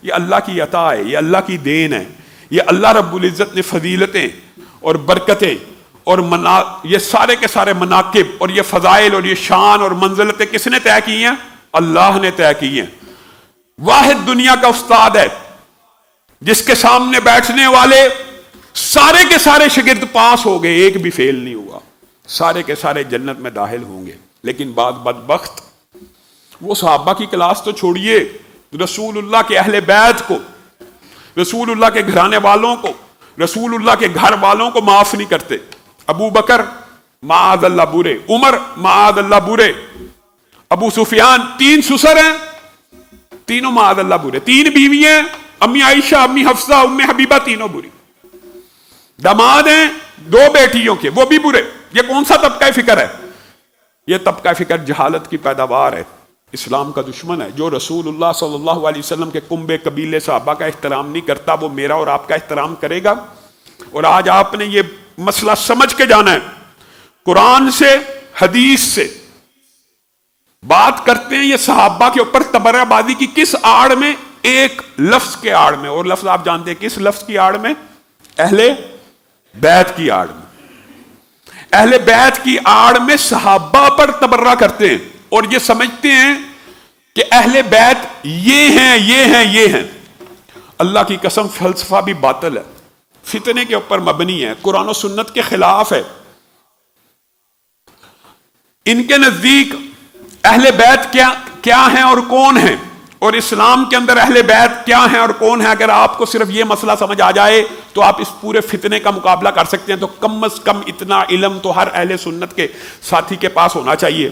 یہ اللہ کی عطا ہے، یہ اللہ کی دین ہے، یہ اللہ رب العزت نے فضیلتیں اور برکتیں اور یہ سارے کے سارے مناقب اور یہ فضائل اور یہ شان اور منزلتیں کس نے طے کی ہیں؟ اللہ نے طے کی ہیں۔ واحد دنیا کا استاد ہے جس کے سامنے بیٹھنے والے سارے کے سارے شاگرد پاس ہو گئے، ایک بھی فیل نہیں ہوا، سارے کے سارے جنت میں داخل ہوں گے۔ لیکن بعض بدبخت وہ صحابہ کی کلاس تو چھوڑیے، رسول اللہ کے اہل بیت کو، رسول اللہ کے گھرانے والوں کو، رسول اللہ کے گھر والوں کو معاف نہیں کرتے۔ ابو بکر معاذ اللہ برے، عمر معاذ اللہ برے، ابو سفیان، 3 سسر ہیں، تینوں معاذ اللہ برے، 3 بیوی ہیں، امی عائشہ، امی حفصہ، ام حبیبہ، تینوں بری، داماد ہیں 2 بیٹیوں کے، وہ بھی برے۔ یہ کون سا طبقہ فکر ہے؟ یہ طبقہ فکر جہالت کی پیداوار ہے، اسلام کا دشمن ہے۔ جو رسول اللہ صلی اللہ علیہ وسلم کے کنبے قبیلے صحابہ کا احترام نہیں کرتا، وہ میرا اور آپ کا احترام کرے گا؟ اور آج آپ نے یہ مسئلہ سمجھ کے جانا ہے، قرآن سے حدیث سے بات کرتے ہیں۔ یہ صحابہ کے اوپر تبرہ بازی کی کس آڑ میں؟ ایک لفظ کے آڑ میں، اور لفظ آپ جانتے ہیں کس لفظ کی آڑ میں؟ اہل بیت کی آڑ میں۔ اہل بیت کی آڑ میں صحابہ پر تبرہ کرتے ہیں اور یہ سمجھتے ہیں کہ اہل بیت یہ ہیں، یہ ہیں، یہ ہیں۔ اللہ کی قسم فلسفہ بھی باطل ہے، فتنے کے اوپر مبنی ہے، قرآن و سنت کے خلاف ہے۔ ان کے نزدیک اہل بیت کیا ہیں اور کون ہیں، اور اسلام کے اندر اہل بیت کیا ہیں اور کون ہیں، اگر آپ کو صرف یہ مسئلہ سمجھ آ جائے تو آپ اس پورے فتنے کا مقابلہ کر سکتے ہیں۔ تو کم از کم اتنا علم تو ہر اہل سنت کے ساتھی کے پاس ہونا چاہیے۔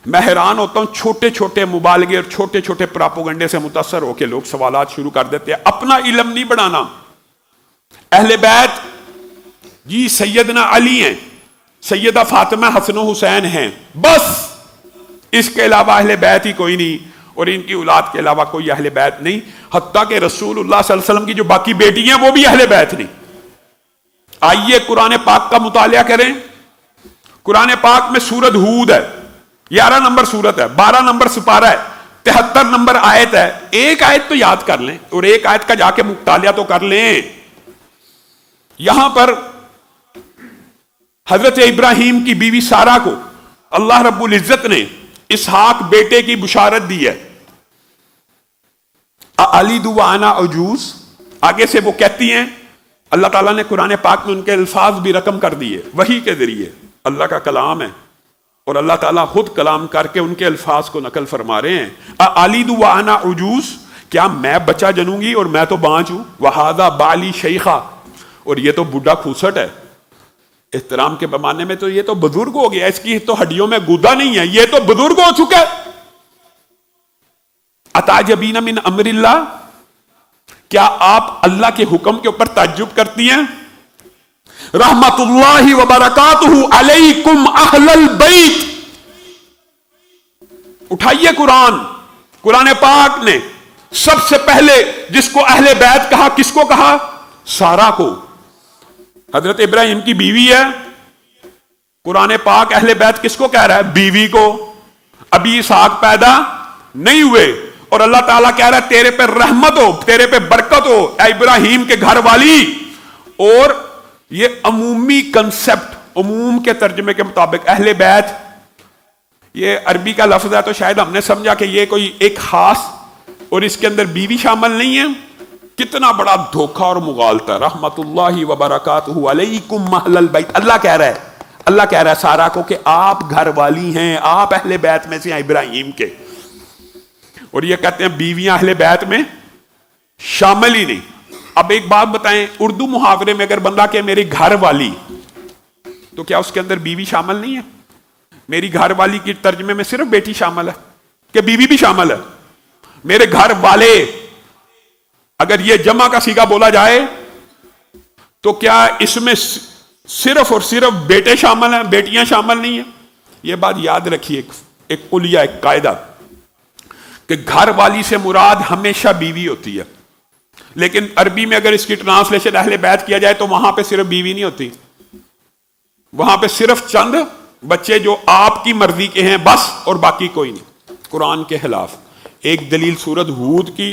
میں حیران ہوتا ہوں، چھوٹے چھوٹے مبالغے اور چھوٹے چھوٹے پراپوگنڈے سے متاثر ہو کے لوگ سوالات شروع کر دیتے ہیں، اپنا علم نہیں بڑھانا۔ اہل بیت جی سیدنا علی ہیں، سیدہ فاطمہ، حسن و حسین ہیں، بس اس کے علاوہ اہل بیت ہی کوئی نہیں، اور ان کی اولاد کے علاوہ کوئی اہل بیت نہیں۔ حتیٰ کہ رسول اللہ صلی اللہ علیہ وسلم کی جو باقی بیٹی ہیں وہ بھی اہل بیت نہیں۔ آئیے قرآن پاک کا مطالعہ کریں۔ قرآن پاک میں سورۃ ہود ہے، 11 نمبر سورت ہے، 12 نمبر سپارہ ہے، 73 نمبر آیت ہے۔ ایک آیت تو یاد کر لیں اور ایک آیت کا جا کے مطالعہ تو کر لیں۔ یہاں پر حضرت ابراہیم کی بیوی سارہ کو اللہ رب العزت نے اسحاق بیٹے کی بشارت دی ہے۔ اَأَلِدُ وَأَنَا عَجُوزٌ، آگے سے وہ کہتی ہیں، اللہ تعالیٰ نے قرآن پاک میں ان کے الفاظ بھی رقم کر دیے، وحی کے ذریعے، اللہ کا کلام ہے اور اللہ تعالیٰ خود کلام کر کے ان کے الفاظ کو نقل فرما رہے ہیں۔ اَأَلِدُ وَأَنَا عَجُوزٌ، کیا میں بچہ جنوں گی اور میں تو بانجھ ہوں؟ وَهَذَا بَعْلِي شَيْخًا، اور یہ تو بڈھا کھوسٹ ہے۔ احترام کے پیمانے میں تو یہ تو بزرگ ہو گیا، اس کی تو ہڈیوں میں گودا نہیں ہے، یہ تو بزرگ ہو چکا ہے۔ اتعجبین من امر اللہ، کیا آپ اللہ کے حکم کے اوپر تعجب کرتی ہیں؟ رحمت اللہ وبرکاتہ علیکم اہل البیت، اٹھائیے قرآن پاک نے سب سے پہلے جس کو اہل بیت کہا، کس کو کہا؟ سارہ کو، حضرت ابراہیم کی بیوی ہے۔ قرآن پاک اہل بیت کس کو کہہ رہا ہے؟ بیوی کو۔ ابھی اسحاق پیدا نہیں ہوئے اور اللہ تعالیٰ کہہ رہا ہے تیرے پہ رحمت ہو، تیرے پہ برکت ہو اے ابراہیم کے گھر والی۔ اور یہ عمومی کنسپٹ، عموم کے ترجمے کے مطابق اہل بیت، یہ عربی کا لفظ ہے تو شاید ہم نے سمجھا کہ یہ کوئی ایک خاص اور اس کے اندر بیوی شامل نہیں ہے۔ کتنا بڑا دھوکہ اور مغالطہ۔ رحمت اللہ وبرکاتہ علیکم اہل البیت، اللہ کہہ رہا ہے سارہ کو کہ آپ گھر والی ہیں، آپ اہل بیت میں سے ہیں ابراہیم کے، اور یہ کہتے ہیں بیویاں اہل بیت میں شامل ہی نہیں۔ اب ایک بات بتائیں، اردو محاورے میں اگر بندہ کہ میری گھر والی، تو کیا اس کے اندر بیوی شامل نہیں ہے؟ میری گھر والی کی ترجمے میں صرف بیٹی شامل ہے کہ بیوی بھی شامل ہے؟ میرے گھر والے، اگر یہ جمع کا صیغہ بولا جائے تو کیا اس میں صرف اور صرف بیٹے شامل ہیں، بیٹیاں شامل نہیں ہیں؟ یہ بات یاد رکھیے، ایک قلیہ، ایک قاعدہ، کہ گھر والی سے مراد ہمیشہ بیوی ہوتی ہے، لیکن عربی میں اگر اس کی ٹرانسلیشن اہل بیت کیا جائے تو وہاں پہ صرف بیوی نہیں ہوتی، وہاں پہ صرف چند بچے جو آپ کی مرضی کے ہیں بس، اور باقی کوئی نہیں۔ قرآن کے خلاف ایک دلیل سورۃ ہود کی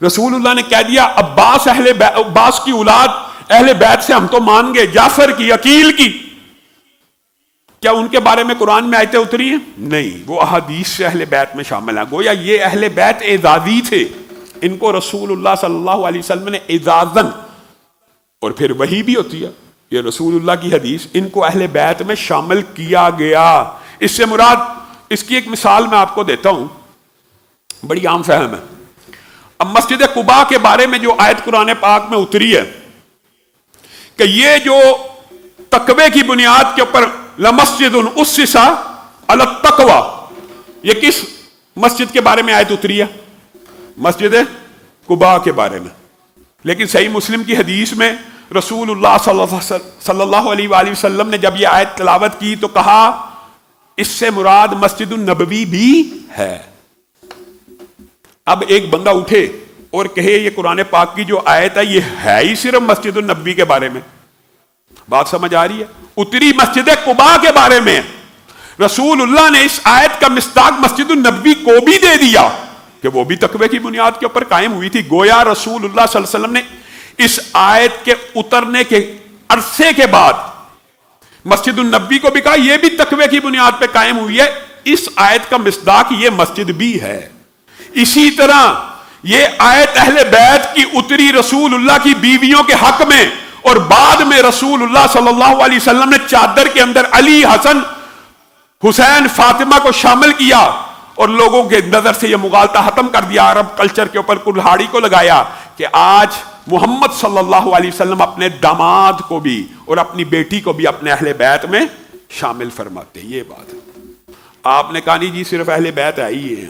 رسول اللہ نے کہہ دیا عباس کی اولاد اہل بیت سے ہم تو مان گئے، جعفر کی، عقیل کی، کیا ان کے بارے میں قرآن میں آیتیں اتری ہیں؟ نہیں، وہ احادیث سے اہل بیت میں شامل ہیں۔ گویا یہ اہل بیت اعزازی تھے، ان کو رسول اللہ صلی اللہ علیہ وسلم نے اعزازاً، اور پھر وہی بھی ہوتی ہے، یہ رسول اللہ کی حدیث، ان کو اہل بیت میں شامل کیا گیا۔ اس سے مراد، اس کی ایک مثال میں آپ کو دیتا ہوں، بڑی عام فہم ہے۔ اب مسجد قباء کے بارے میں جو آیت قرآن پاک میں اتری ہے کہ یہ جو تقوی کی بنیاد کے اوپر لمسجد اسس علی التقوی، یہ کس مسجد کے بارے میں آیت اتری ہے؟ مسجد قباء کے بارے میں۔ لیکن صحیح مسلم کی حدیث میں رسول اللہ صلی اللہ علیہ وآلہ وسلم نے جب یہ آیت تلاوت کی تو کہا اس سے مراد مسجد النبوی بھی ہے۔ اب ایک بندہ اٹھے اور کہے یہ قرآن پاک کی جو آیت ہے یہ ہے ہی صرف مسجد النبوی کے بارے میں، بات سمجھ آ رہی ہے؟ اتری مسجد قباء کے بارے میں، رسول اللہ نے اس آیت کا مصداق مسجد النبوی کو بھی دے دیا کہ وہ بھی تقوی کی بنیاد کے اوپر قائم ہوئی تھی۔ گویا رسول اللہ صلی اللہ علیہ وسلم نے اس آیت کے اترنے کے عرصے کے بعد مسجد النبوی کو بھی کہا یہ بھی تقوی کی بنیاد پہ قائم ہوئی ہے، اس آیت کا مصداق یہ مسجد بھی ہے۔ اسی طرح یہ آیت اہل بیت کی اتری رسول اللہ کی بیویوں کے حق میں، اور بعد میں رسول اللہ صلی اللہ علیہ وسلم نے چادر کے اندر علی، حسن، حسین، فاطمہ کو شامل کیا اور لوگوں کے نظر سے یہ مغالطہ ختم کر دیا، عرب کلچر کے اوپر کلہاڑی کو لگایا کہ آج محمد صلی اللہ علیہ وسلم اپنے داماد کو بھی اور اپنی بیٹی کو بھی اپنے اہل بیت میں شامل فرماتے ہیں۔ یہ بات ہے۔ آپ نے کہا نہیں جی صرف اہل بیت ہے ہی ہے،